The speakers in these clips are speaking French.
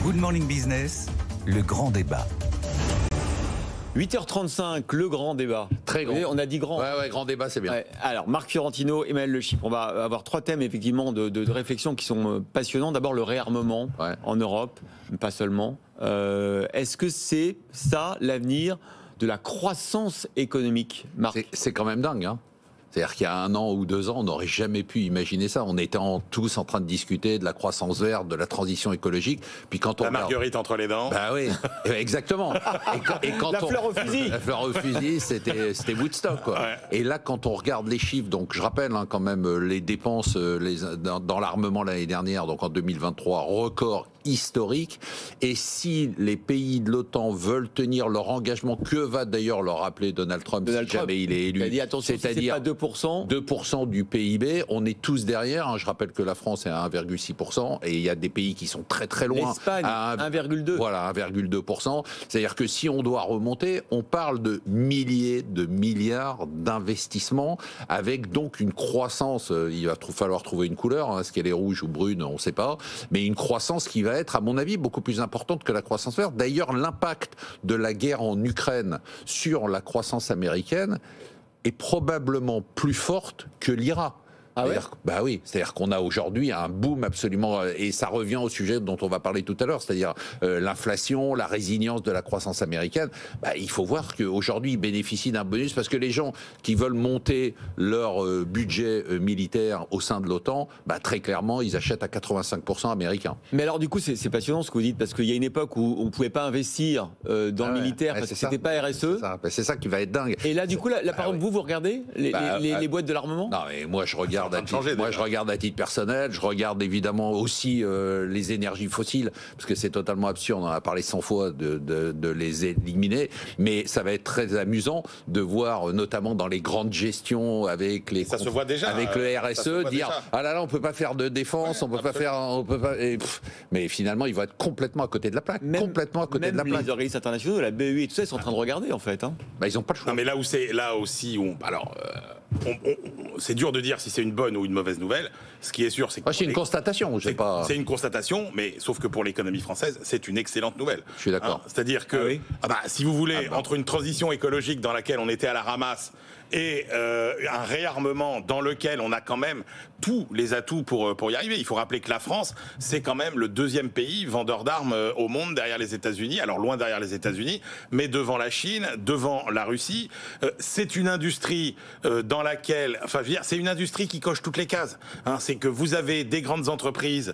Good Morning Business, le grand débat. 8h35, le grand débat. Très grand. Vous voyez, on a dit grand. Ouais, grand débat, c'est bien. Ouais. Alors, Marc Fiorentino, Emmanuel Le Chypre, on va avoir trois thèmes effectivement de réflexion qui sont passionnants. D'abord, le réarmement en Europe, mais pas seulement. Est-ce que c'est ça l'avenir de la croissance économique, Marc ? C'est quand même dingue, hein. C'est-à-dire qu'il y a 1 an ou 2 ans, on n'aurait jamais pu imaginer ça. On était tous en train de discuter de la croissance verte, de la transition écologique. Puis quand on la marguerite entre les dents. Bah oui, exactement. Et quand la fleur au fusil. La fleur au fusil, c'était Woodstock, quoi. Ouais. Et là, quand on regarde les chiffres, donc je rappelle quand même les dépenses dans l'armement l'année dernière, donc en 2023, record historique. Et si les pays de l'OTAN veulent tenir leur engagement, que va d'ailleurs leur rappeler Donald Trump si jamais il est élu, c'est-à-dire 2% du PIB, on est tous derrière, hein. Je rappelle que la France est à 1,6% et il y a des pays qui sont très très loin. L'Espagne, à 1,2%. Voilà, 1,2%. C'est-à-dire que si on doit remonter, on parle de milliers de milliards d'investissements avec donc une croissance, il va falloir trouver une couleur, hein. Est-ce qu'elle est rouge ou brune, on ne sait pas, mais une croissance qui va être, à mon avis, beaucoup plus importante que la croissance verte. D'ailleurs, l'impact de la guerre en Ukraine sur la croissance américaine est probablement plus forte que l'IRA. Ah ouais ? Bah oui, c'est-à-dire qu'on a aujourd'hui un boom absolument, et ça revient au sujet dont on va parler tout à l'heure, c'est-à-dire l'inflation, la résilience de la croissance américaine. Bah, il faut voir qu'aujourd'hui, ils bénéficient d'un bonus parce que les gens qui veulent monter leur budget militaire au sein de l'OTAN, bah, très clairement, ils achètent à 85% américain. Mais alors du coup, c'est passionnant ce que vous dites, parce qu'il y a une époque où on ne pouvait pas investir dans le militaire parce que c'était pas RSE. C'est ça qui va être dingue. Et là, du coup, par exemple, vous regardez les boîtes de l'armement ? Non, mais moi, je regarde je regarde à titre personnel, je regarde évidemment aussi les énergies fossiles, parce que c'est totalement absurde, on en a parlé 100 fois de les éliminer, mais ça va être très amusant de voir, notamment dans les grandes gestions avec les ça se voit déjà, avec le RSE, dire déjà. Ah là là, on peut pas faire de défense, on peut pas faire, mais finalement ils vont être complètement à côté de la plaque, complètement à côté de la plaque. Les organismes internationaux, la BEI et tout ça, ils sont en train de regarder en fait. Hein. Bah, ils ont pas le choix. Non, mais là aussi, c'est dur de dire si c'est une bonne ou une mauvaise nouvelle. Ce qui est sûr, c'est que c'est une constatation. C'est une constatation, mais sauf que pour l'économie française, c'est une excellente nouvelle. Je suis d'accord. C'est-à-dire que, si vous voulez, entre une transition écologique dans laquelle on était à la ramasse et un réarmement dans lequel on a quand même tous les atouts pour y arriver. Il faut rappeler que la France, c'est quand même le 2e pays vendeur d'armes au monde derrière les États-Unis. Alors loin derrière les États-Unis, mais devant la Chine, devant la Russie. C'est une industrie dans laquelle, enfin, je veux dire, c'est une industrie qui coche toutes les cases. Hein, c'est que vous avez des grandes entreprises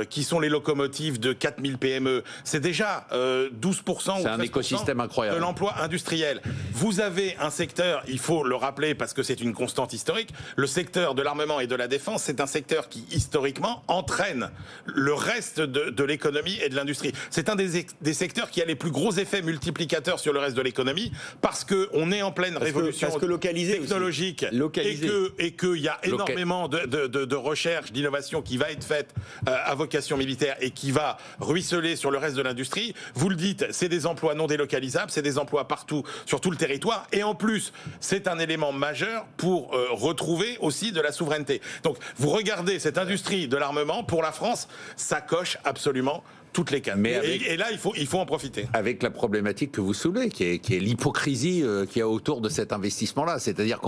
qui sont les locomotives de 4000 PME. C'est déjà 12%. C'est un écosystème incroyable de l'emploi industriel. Vous avez un secteur, il faut le rappeler parce que c'est une constante historique, le secteur de l'armement et de la défense, c'est un secteur qui historiquement entraîne le reste de l'économie et de l'industrie. C'est un des secteurs qui a les plus gros effets multiplicateurs sur le reste de l'économie parce qu'on est en pleine révolution technologique et qu'il y a énormément de recherche, d'innovation qui va être faite à vocation militaire et qui va ruisseler sur le reste de l'industrie. Vous le dites, c'est des emplois non délocalisables, c'est des emplois partout sur tout le territoire et en plus, c'est un élément majeur pour retrouver aussi de la souveraineté. Donc, vous regardez cette industrie de l'armement, pour la France, ça coche absolument toutes les cases. Et là, il faut en profiter. Avec la problématique que vous soulevez, qui est l'hypocrisie qu'il y a autour de cet investissement-là. C'est-à-dire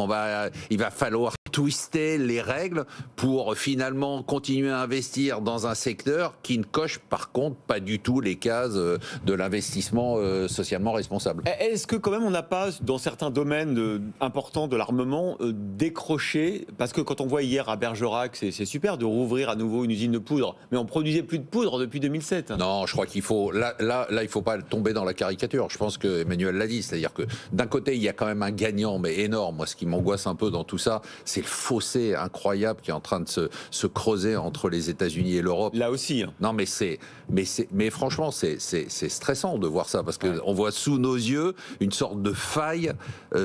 il va falloir twister les règles pour finalement continuer à investir dans un secteur qui ne coche par contre pas du tout les cases de l'investissement socialement responsable. Est-ce que quand même on n'a pas, dans certains domaines importants de l'armement, décroché, parce que quand on voit hier à Bergerac, c'est super de rouvrir à nouveau une usine de poudre, mais on produisait plus de poudre depuis 2007. Non, je crois qu'il faut, là, il faut pas tomber dans la caricature. Je pense que Emmanuel l'a dit, c'est-à-dire que d'un côté, il y a quand même un gagnant, mais énorme. Moi, ce qui m'angoisse un peu dans tout ça, c'est le fossé incroyable qui est en train de se creuser entre les États-Unis et l'Europe. Là aussi. Non, mais franchement, c'est stressant de voir ça parce que on voit sous nos yeux une sorte de faille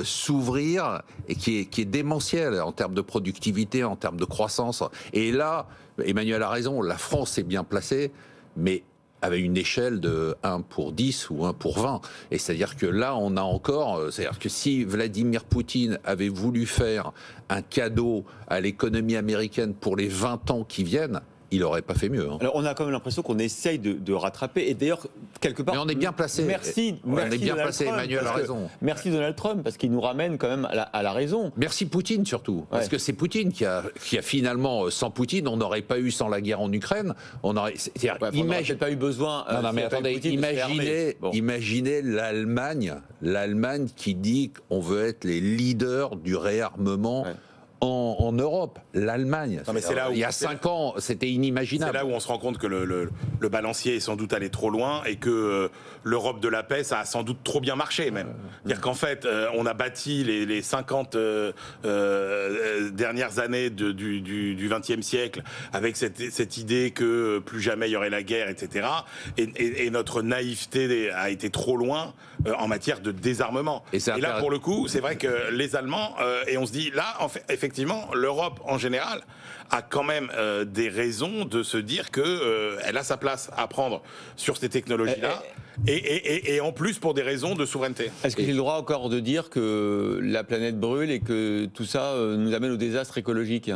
s'ouvrir et qui est démentielle en termes de productivité, en termes de croissance. Et là, Emmanuel a raison, la France est bien placée, mais avec une échelle de 1 pour 10 ou 1 pour 20. Et c'est-à-dire que là, on a encore... C'est-à-dire que si Vladimir Poutine avait voulu faire un cadeau à l'économie américaine pour les 20 ans qui viennent, il n'aurait pas fait mieux. Hein. Alors on a quand même l'impression qu'on essaye de rattraper. Et d'ailleurs, quelque part... Mais on est bien placé. Merci on est bien placé, Trump, Emmanuel a raison. Merci Donald Trump, parce qu'il nous ramène quand même à la raison. Merci Poutine surtout. Parce que c'est Poutine qui a finalement, sans Poutine, on n'aurait pas eu, sans la guerre en Ukraine, on n'aurait pas eu besoin... non, mais attendez, imaginez l'Allemagne qui dit qu'on veut être les leaders du réarmement en Europe. L'Allemagne, il y a 5 ans, c'était inimaginable. C'est là où on se rend compte que le balancier est sans doute allé trop loin et que l'Europe de la paix, ça a sans doute trop bien marché même. C'est-à-dire qu'en fait, on a bâti les 50 dernières années du XXe siècle avec cette idée que plus jamais il y aurait la guerre, etc. Et notre naïveté a été trop loin en matière de désarmement. Et là, pour le coup, c'est vrai que les Allemands, et on se dit, là, en fait, effectivement, l'Europe en général a quand même des raisons de se dire qu'elle a sa place à prendre sur ces technologies-là, et en plus pour des raisraisons de souveraineté. Est-ce que j'ai le droit encore de dire que la planète brûle et que tout ça nous amène au désastre écologique ?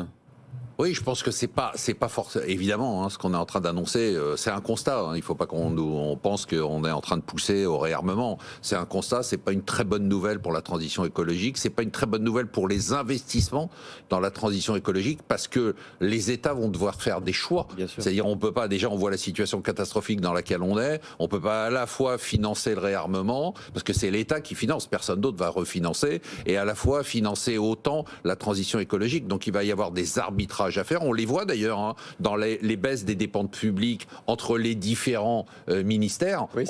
Oui, je pense que c'est pas forcément évidemment ce qu'on est en train d'annoncer. C'est un constat. Il ne faut pas qu'on pense qu'on est en train de pousser au réarmement. C'est un constat. C'est pas une très bonne nouvelle pour la transition écologique. C'est pas une très bonne nouvelle pour les investissements dans la transition écologique parce que les États vont devoir faire des choix. C'est-à-dire, on peut pas. Déjà, on voit la situation catastrophique dans laquelle on est. On peut pas à la fois financer le réarmement parce que c'est l'État qui finance. Personne d'autre va refinancer et à la fois financer autant la transition écologique. Donc, il va y avoir des arbitrages à faire. On les voit d'ailleurs dans les baisses des dépenses publiques entre les différents ministères. Oui,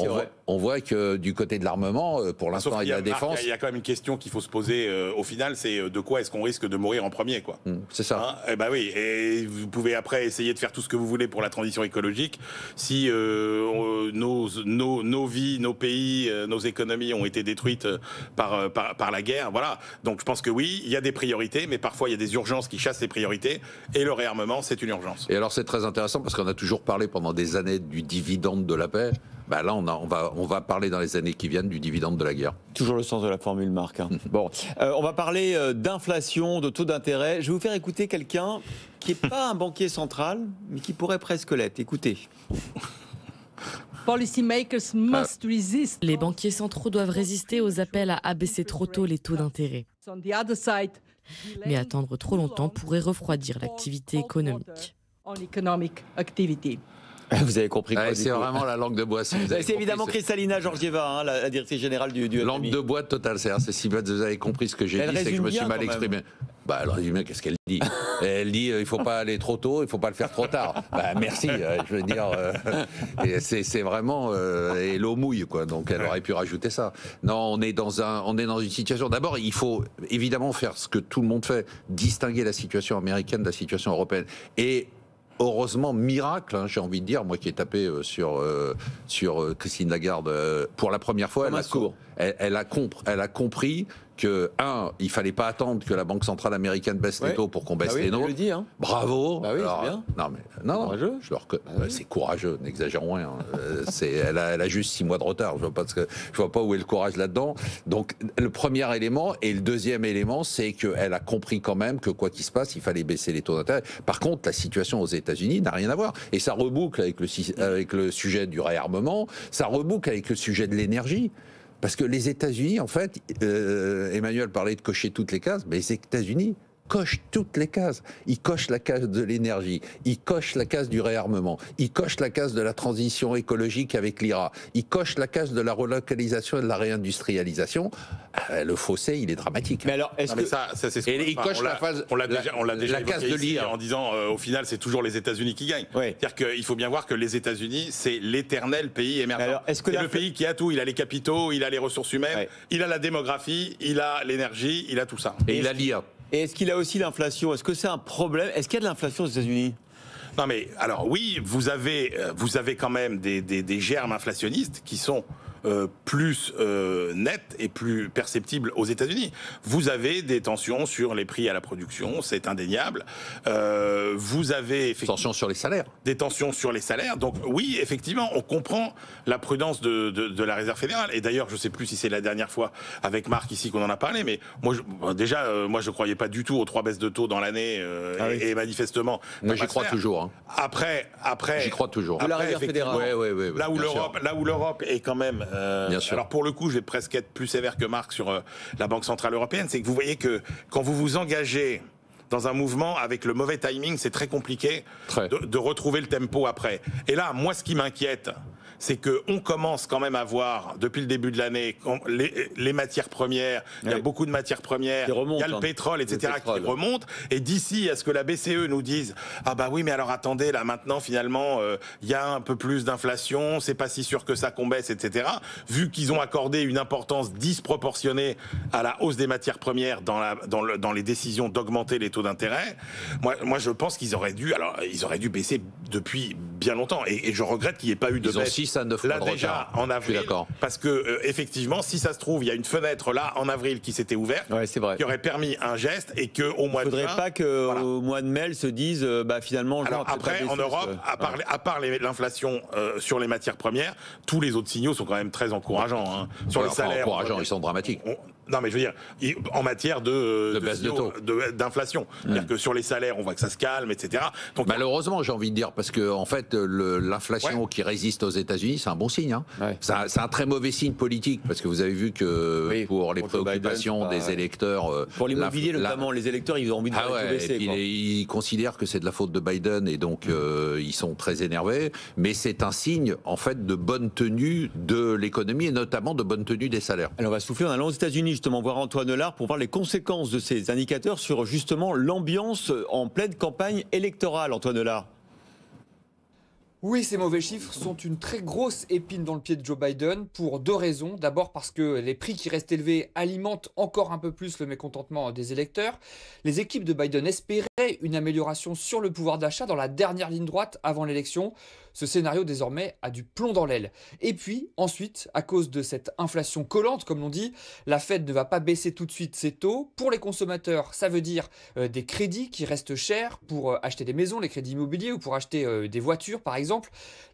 on voit que du côté de l'armement, pour l'instant, il y a la défense. Il y a quand même une question qu'il faut se poser au final, c'est de quoi est-ce qu'on risque de mourir en premier, quoi. C'est ça. Et ben oui. Et vous pouvez après essayer de faire tout ce que vous voulez pour la transition écologique. Si nos vies, nos pays, nos économies ont été détruites par la guerre, voilà. Donc je pense que oui, il y a des priorités, mais parfois il y a des urgences qui chassent les priorités. Et le réarmement, c'est une urgence. Et alors c'est très intéressant parce qu'on a toujours parlé pendant des années du dividende de la paix. Bah là, on va parler dans les années qui viennent du dividende de la guerre. Toujours le sens de la formule, Marc. Bon, on va parler d'inflation, de taux d'intérêt. Je vais vous faire écouter quelqu'un qui n'est pas un banquier central, mais qui pourrait presque l'être. Écoutez. Les banquiers centraux doivent résister aux appels à abaisser trop tôt les taux d'intérêt. Mais attendre trop longtemps pourrait refroidir l'activité économique. Vous avez compris quoi? C'est vraiment la langue de bois. Si c'est évidemment Kristalina Georgieva, la directrice générale du langue de bois totale. C'est si vous avez compris ce que j'ai dit, c'est que je me suis mal exprimé. Bah, elle résume bien, qu'est-ce qu'elle dit? Elle dit il ne faut pas aller trop tôt, il ne faut pas le faire trop tard. Bah, merci, je veux dire, c'est vraiment et l'eau mouille, quoi. Donc elle aurait pu rajouter ça. Non, on est dans une situation. D'abord, il faut évidemment faire ce que tout le monde fait, distinguer la situation américaine de la situation européenne. Et heureusement, miracle, j'ai envie de dire, moi qui ai tapé sur Christine Lagarde pour la première fois, elle a compris que, il fallait pas attendre que la Banque centrale américaine baisse les taux pour qu'on baisse les nôtres. Le dit, hein. Bravo. Bah oui, c'est bien. Non, courageux. C'est courageux, n'exagérons rien. Elle a juste 6 mois de retard. Je vois pas où est le courage là-dedans. Donc, le premier élément et le deuxième élément, c'est qu'elle a compris quand même que quoi qu'il se passe, il fallait baisser les taux d'intérêt. Par contre, la situation aux États-Unis n'a rien à voir. Et ça reboucle avec le sujet du réarmement, ça reboucle avec le sujet de l'énergie. Parce que les États-Unis, en fait, Emmanuel parlait de cocher toutes les cases, mais les États-Unis cochent toutes les cases. Ils cochent la case de l'énergie, ils cochent la case du réarmement, ils cochent la case de la transition écologique avec l'IRA, ils cochent la case de la relocalisation et de la réindustrialisation. Le fossé, il est dramatique. Mais alors, est-ce que ça c'est ce ils cochent on l'a déjà la case évoqué de ici l'IRA en disant au final c'est toujours les États-Unis qui gagnent. Oui. C'est-à-dire qu'il faut bien voir que les États-Unis c'est l'éternel pays émergent. Alors, c'est le pays qui a tout. Il a les capitaux, il a les ressources humaines, il a la démographie, il a l'énergie, il a tout ça. Et il a l'IA. Et est-ce qu'il a aussi l'inflation? Est-ce que c'est un problème? Est-ce qu'il y a de l'inflation aux États-Unis? Non mais alors oui, vous avez quand même des germes inflationnistes qui sont plus nette et plus perceptible aux États-Unis. Vous avez des tensions sur les prix à la production, c'est indéniable. Vous avez tensions sur les salaires. Des tensions sur les salaires. Donc oui, effectivement, on comprend la prudence de la Réserve fédérale. Et d'ailleurs, je ne sais plus si c'est la dernière fois avec Marc ici qu'on en a parlé, mais moi, je ne croyais pas du tout aux 3 baisses de taux dans l'année et manifestement. Moi, j'y crois toujours. Hein. Après, j'y crois toujours. La Réserve fédérale. Ouais, là où l'Europe est quand même. Alors pour le coup, je vais presque être plus sévère que Marc sur la Banque centrale européenne. C'est que vous voyez que quand vous vous engagez dans un mouvement avec le mauvais timing, c'est très compliqué de retrouver le tempo après. Et là, moi, ce qui m'inquiète, c'est qu'on commence quand même à voir, depuis le début de l'année, les matières premières, il y a beaucoup de matières premières, il y a le pétrole, etc., qui remontent. Et d'ici à ce que la BCE nous dise « Ah bah oui, mais alors attendez, là maintenant, finalement, il y a un peu plus d'inflation, c'est pas si sûr que ça qu'on baisse, etc. » Vu qu'ils ont accordé une importance disproportionnée à la hausse des matières premières dans les décisions d'augmenter les taux d'intérêt, moi je pense qu'ils auraient dû baisser depuis bien longtemps. Et je regrette qu'il n'y ait pas eu de baisse. 6 à 9 mois de déjà retard. en avril, parce que effectivement, si ça se trouve, il y a une fenêtre là en avril qui s'était ouverte, qui aurait permis un geste et que au mois de juin. Il ne faudrait pas qu'au mois de mai, elles se disent, finalement. Alors après, en Europe, à part l'inflation sur les matières premières, tous les autres signaux sont quand même très encourageants. Hein. Sur les salaires, encourageants, ils sont dramatiques. Non, mais je veux dire, en matière de baisse de taux, d'inflation, c'est-à-dire que sur les salaires, on voit que ça se calme, etc. Donc malheureusement, j'ai envie de dire, parce que en fait, l'inflation qui résiste aux États-Unis, c'est un bon signe. Hein. C'est un très mauvais signe politique, parce que vous avez vu que pour les préoccupations des électeurs, pour l'immobilier notamment, les électeurs, ils ont envie de tout baisser. Ils considèrent que c'est de la faute de Biden, et donc ils sont très énervés. Mais c'est un signe, en fait, de bonne tenue de l'économie et notamment de bonne tenue des salaires. Alors on va souffler en allant aux États-Unis, justement, voir Antoine Delard pour voir les conséquences de ces indicateurs sur justement l'ambiance en pleine campagne électorale, Antoine Delard. Oui, ces mauvais chiffres sont une très grosse épine dans le pied de Joe Biden pour 2 raisons. D'abord parce que les prix qui restent élevés alimentent encore un peu plus le mécontentement des électeurs. Les équipes de Biden espéraient une amélioration sur le pouvoir d'achat dans la dernière ligne droite avant l'élection. Ce scénario désormais a du plomb dans l'aile. Et puis ensuite, à cause de cette inflation collante, comme l'on dit, la Fed ne va pas baisser tout de suite ses taux. Pour les consommateurs, ça veut dire des crédits qui restent chers pour acheter des maisons, les crédits immobiliers, ou pour acheter des voitures par exemple.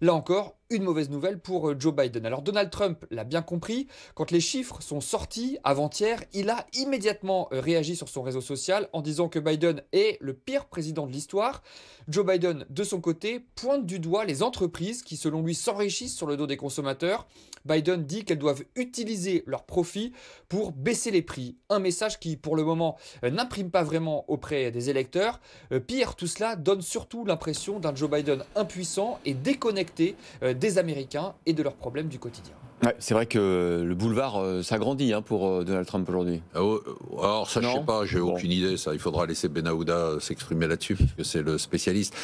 Là encore, une mauvaise nouvelle pour Joe Biden. Alors Donald Trump l'a bien compris, quand les chiffres sont sortis avant-hier, il a immédiatement réagi sur son réseau social en disant que Biden est le pire président de l'histoire. Joe Biden, de son côté, pointe du doigt les entreprises qui, selon lui, s'enrichissent sur le dos des consommateurs. Biden dit qu'elles doivent utiliser leurs profits pour baisser les prix. Un message qui, pour le moment, n'imprime pas vraiment auprès des électeurs. Pire, tout cela donne surtout l'impression d'un Joe Biden impuissant et déconnecté des Américains et de leurs problèmes du quotidien. Ouais, c'est vrai que le boulevard s'agrandit pour Donald Trump aujourd'hui. Alors ça, je ne sais pas, j'ai aucune idée. Ça, il faudra laisser Benahouda s'exprimer là-dessus, parce que c'est le spécialiste.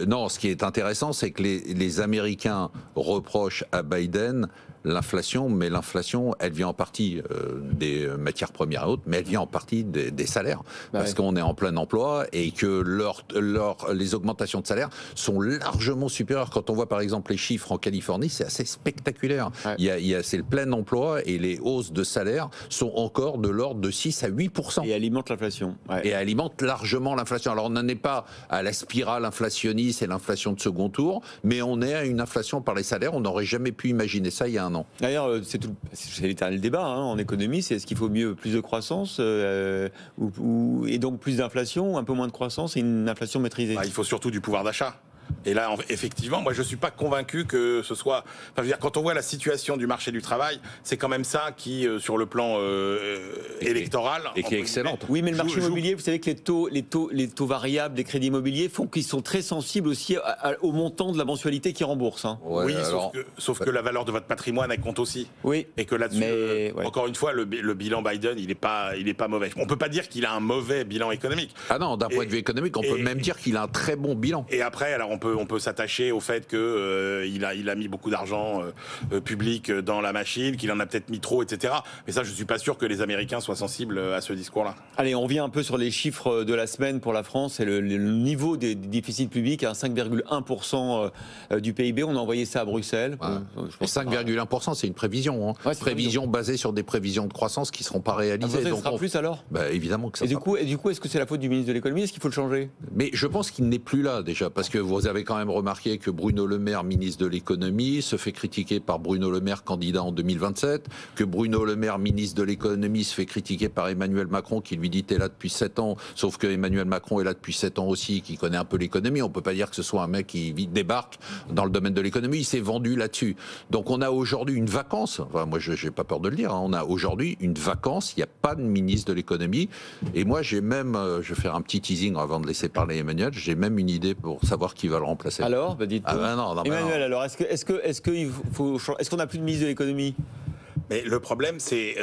Non, ce qui est intéressant, c'est que les Américains reprochent à Biden l'inflation, mais l'inflation, elle vient en partie des matières premières et autres, mais elle vient en partie des salaires, parce qu'on est en plein emploi et que les augmentations de salaires sont largement supérieures. Quand on voit par exemple les chiffres en Californie, c'est assez spectaculaire. C'est le plein emploi et les hausses de salaires sont encore de l'ordre de 6 à 8%. Et alimentent l'inflation. Et alimentent largement l'inflation. Alors on n'en est pas à la spirale inflationniste et l'inflation de second tour, mais on est à une inflation par les salaires. On n'aurait jamais pu imaginer ça il y a un an. D'ailleurs, c'est l'éternel débat en économie, c'est est-ce qu'il faut mieux plus de croissance et donc plus d'inflation, un peu moins de croissance et une inflation maîtrisée? Il faut surtout du pouvoir d'achat. Et là, effectivement, moi, je ne suis pas convaincu que ce soit... Enfin, je veux dire, quand on voit la situation du marché du travail, c'est quand même ça qui, sur le plan électoral... Et qui est excellente. Oui, mais le marché immobilier, vous savez que les taux variables des crédits immobiliers font qu'ils sont très sensibles aussi au montant de la mensualité qu'ils remboursent. Hein. Oui, sauf que la valeur de votre patrimoine, elle compte aussi. Oui. Et que là-dessus, encore une fois, le bilan Biden, il n'est pas mauvais. On ne peut pas dire qu'il a un mauvais bilan économique. Ah non, d'un point de vue économique, on peut même dire qu'il a un très bon bilan. Et après, alors on peut s'attacher au fait que il a mis beaucoup d'argent public dans la machine, qu'il en a peut-être mis trop, etc. Mais ça, je suis pas sûr que les Américains soient sensibles à ce discours-là. Allez, on revient un peu sur les chiffres de la semaine pour la France et le niveau des déficits publics à 5,1% du PIB. On a envoyé ça à Bruxelles. Ouais. 5,1%, c'est une prévision. Ouais, prévision basée sur des prévisions de croissance qui ne seront pas réalisées. Donc, ça sera plus alors évidemment que ça du coup, est-ce que c'est la faute du ministre de l'économie? Est-ce qu'il faut le changer? Mais je pense qu'il n'est plus là déjà, parce que vous avez quand même remarqué que Bruno Le Maire, ministre de l'économie, se fait critiquer par Bruno Le Maire, candidat en 2027, que Bruno Le Maire, ministre de l'économie, se fait critiquer par Emmanuel Macron, qui lui dit t'es là depuis 7 ans, sauf que Emmanuel Macron est là depuis 7 ans aussi, qui connaît un peu l'économie. On peut pas dire que ce soit un mec qui débarque dans le domaine de l'économie, il s'est vendu là-dessus. Donc on a aujourd'hui une vacance, enfin moi je n'ai pas peur de le dire, on a aujourd'hui une vacance, il n'y a pas de ministre de l'économie, et moi j'ai même, je vais faire un petit teasing avant de laisser parler Emmanuel, j'ai même une idée pour savoir qui va le remplacer. Alors, dites-nous. Emmanuel, alors, est-ce qu'on n'a plus de ministre de l'économie? Mais le problème, c'est,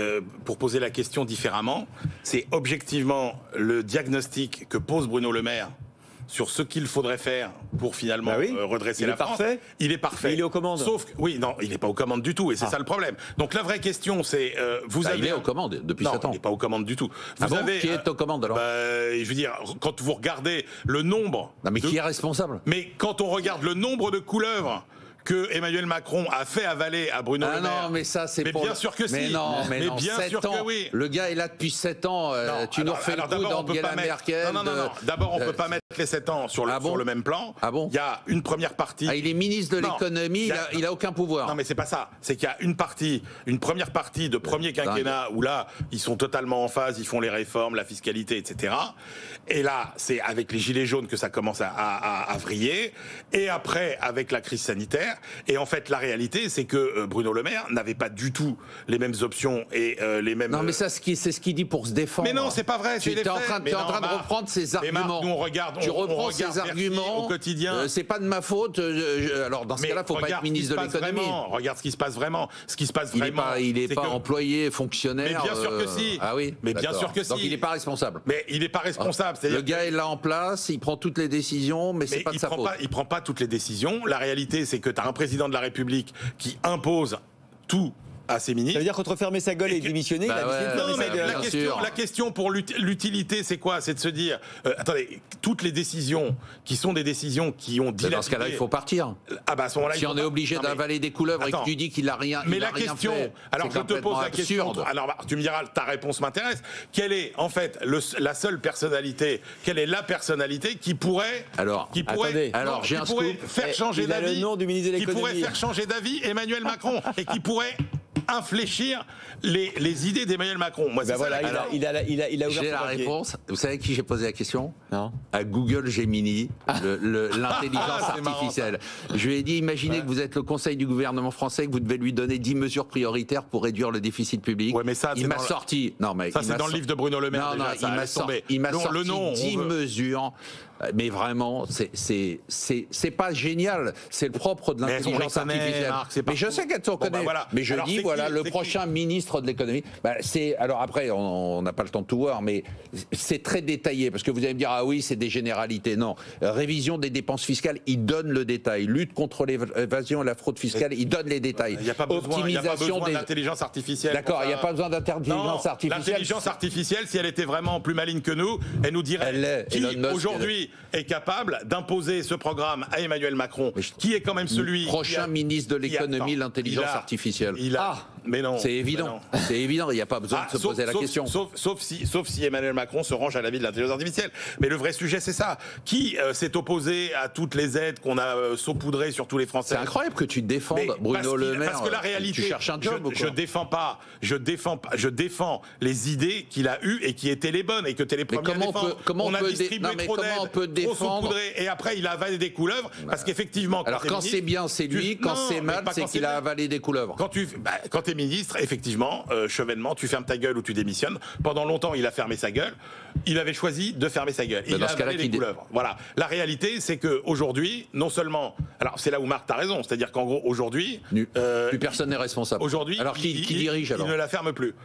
pour poser la question différemment, c'est objectivement le diagnostic que pose Bruno Le Maire sur ce qu'il faudrait faire pour finalement redresser la France. Il est parfait. Mais il est aux commandes. Sauf que, il n'est pas aux commandes du tout, et c'est ça le problème. Donc la vraie question, c'est, il est aux commandes depuis 7 ans. Il n'est pas aux commandes du tout. Qui est aux commandes alors? Je veux dire, quand vous regardez le nombre... Non mais qui est responsable? Mais quand on regarde le nombre de couleuvres que Emmanuel Macron a fait avaler à Bruno Le Maire. Non, mais ça, c'est pour... bien sûr que si. Mais non, bien sûr que oui. Le gars est là depuis 7 ans. Tu nous refais le coup d'Angela Merkel. Non. D'abord, on ne peut pas mettre les 7 ans sur le même plan. Ah bon? Il y a une première partie... il est ministre de l'économie, il n'a aucun pouvoir. Non, mais c'est pas ça. C'est qu'il y a une première partie de premier quinquennat où là, ils sont totalement en phase, ils font les réformes, la fiscalité, etc. Et là, c'est avec les gilets jaunes que ça commence à vriller. Et après, avec la crise sanitaire. Et en fait, la réalité, c'est que Bruno Le Maire n'avait pas du tout les mêmes options et les mêmes... Non, mais ça, c'est ce qu'il dit pour se défendre. Mais non, c'est pas vrai. Tu es en train de reprendre ses arguments. Nous, on regarde ses arguments au quotidien. C'est pas de ma faute. Alors, dans ce cas-là, il ne faut pas être ministre de l'économie. Regarde ce qui se passe vraiment. Il n'est pas employé, fonctionnaire. Mais bien sûr que si. Ah oui. Mais bien sûr que si. Donc, il n'est pas responsable. Mais il n'est pas responsable. Le gars est là en place, il prend toutes les décisions, mais c'est pas de sa faute. Il prend pas toutes les décisions. La réalité, c'est que tu as un président de la République qui impose tout à ses ministres. Ça veut dire qu'entre fermer sa gueule et démissionner, la question pour l'utilité, c'est quoi? C'est de se dire, attendez, toutes les décisions qui sont des décisions qui ont dilapidé... Dans ce cas-là, il faut partir. À ce moment-là, si on est obligé d'avaler des couleuvres et que tu dis qu'il n'a rien fait... Mais la question, alors je te pose la question, alors tu me diras, ta réponse m'intéresse, quelle est en fait la seule personnalité, quelle est la personnalité qui pourrait... faire changer d'avis... le nom du ministre de l'économie. Qui pourrait faire changer d'avis Emmanuel Macron et qui pourrait infléchir les idées d'Emmanuel Macron. Moi, c'est il a ouvert j'ai la réponse. Vous savez à qui j'ai posé la question? Non. À Google Gemini, l'intelligence artificielle. Je lui ai dit, imaginez que vous êtes le conseil du gouvernement français, que vous devez lui donner 10 mesures prioritaires pour réduire le déficit public. Ouais, mais ça, il m'a sorti... Non, mais ça, c'est dans le livre de Bruno Le Maire. Il m'a sorti 10 mesures. Mais vraiment, c'est pas génial. C'est le propre de l'intelligence artificielle. Mais je sais qu'elles sont connues. Mais je dis, voilà, le prochain ministre de l'économie. Alors après, on n'a pas le temps de tout voir, mais c'est très détaillé. Parce que vous allez me dire, ah oui, c'est des généralités. Non. Révision des dépenses fiscales, il donne le détail. Lutte contre l'évasion et la fraude fiscale, il donne les détails. Il n'y a pas besoin d'intelligence artificielle. D'accord, il n'y a pas besoin d'intelligence artificielle. L'intelligence artificielle, si elle était vraiment plus maligne que nous, elle nous dirait qui aujourd'hui est capable d'imposer ce programme à Emmanuel Macron, qui est quand même celui... Prochain ministre de l'économie, l'intelligence artificielle. Mais non. C'est évident. C'est évident, il n'y a pas besoin de se poser la question. Sauf si Emmanuel Macron se range à l'avis de l'intelligence artificielle. Mais le vrai sujet, c'est ça. Qui s'est opposé à toutes les aides qu'on a saupoudrées sur tous les Français? C'est incroyable que tu défendes Bruno Le Maire. Parce que la réalité, tu cherches un job ou quoi? Je défends les idées qu'il a eues et qui étaient les bonnes et que t'es les premiers à défendre. Comment on a distribué trop d'aides, trop saupoudrées, et après il a avalé des couleuvres parce qu'effectivement... Alors quand c'est bien, c'est lui. Quand c'est mal, c'est qu'il a avalé des couleuvres. Quand t'es ministre, effectivement, chevènement, tu fermes ta gueule ou tu démissionnes. Pendant longtemps, il a fermé sa gueule. Il avait choisi de fermer sa gueule. Il a avalé les couleuvres. Voilà. La réalité, c'est qu'aujourd'hui, non seulement... Alors, c'est là où Marc, t'as raison. C'est-à-dire qu'en gros, aujourd'hui... plus personne n'est responsable. Aujourd'hui, alors, qui dirige alors? Il ne la ferme plus.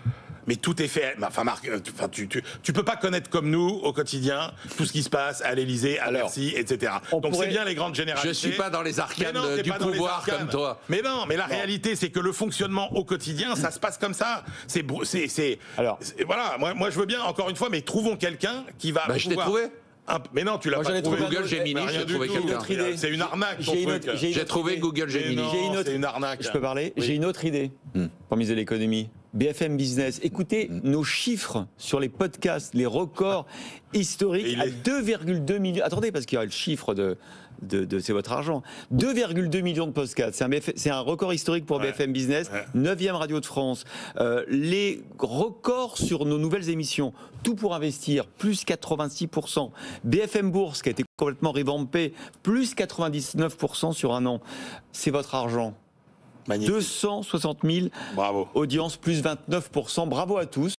Mais tout est fait. Enfin, Marc, tu peux pas connaître comme nous au quotidien tout ce qui se passe à l'Élysée, à Bercy, etc. Donc c'est bien les grandes généralités. Je suis pas dans les arcanes du pouvoir comme toi. Mais non, mais la réalité, c'est que le fonctionnement au quotidien, ça se passe comme ça. Voilà. Moi, je veux bien encore une fois, mais trouvons quelqu'un qui va. Je t'ai trouvé. Mais non, tu l'as pas trouvé. Google Gemini, j'ai trouvé quelqu'un. C'est une arnaque. J'ai trouvé Google Gemini. C'est une arnaque. Je peux parler? J'ai une autre idée pour mise de l'économie. BFM Business. Écoutez nos chiffres sur les podcasts, les records historiques à 2,2 millions. Attendez, parce qu'il y a le chiffre c'est votre argent. 2,2 millions de podcasts. C'est un record historique pour BFM Business. 9e radio de France. Les records sur nos nouvelles émissions. Tout pour investir, plus 86%. BFM Bourse, qui a été complètement revampé, plus 99% sur un an. C'est votre argent. Magnifique. 260 000 audiences, plus 29%. Bravo à tous.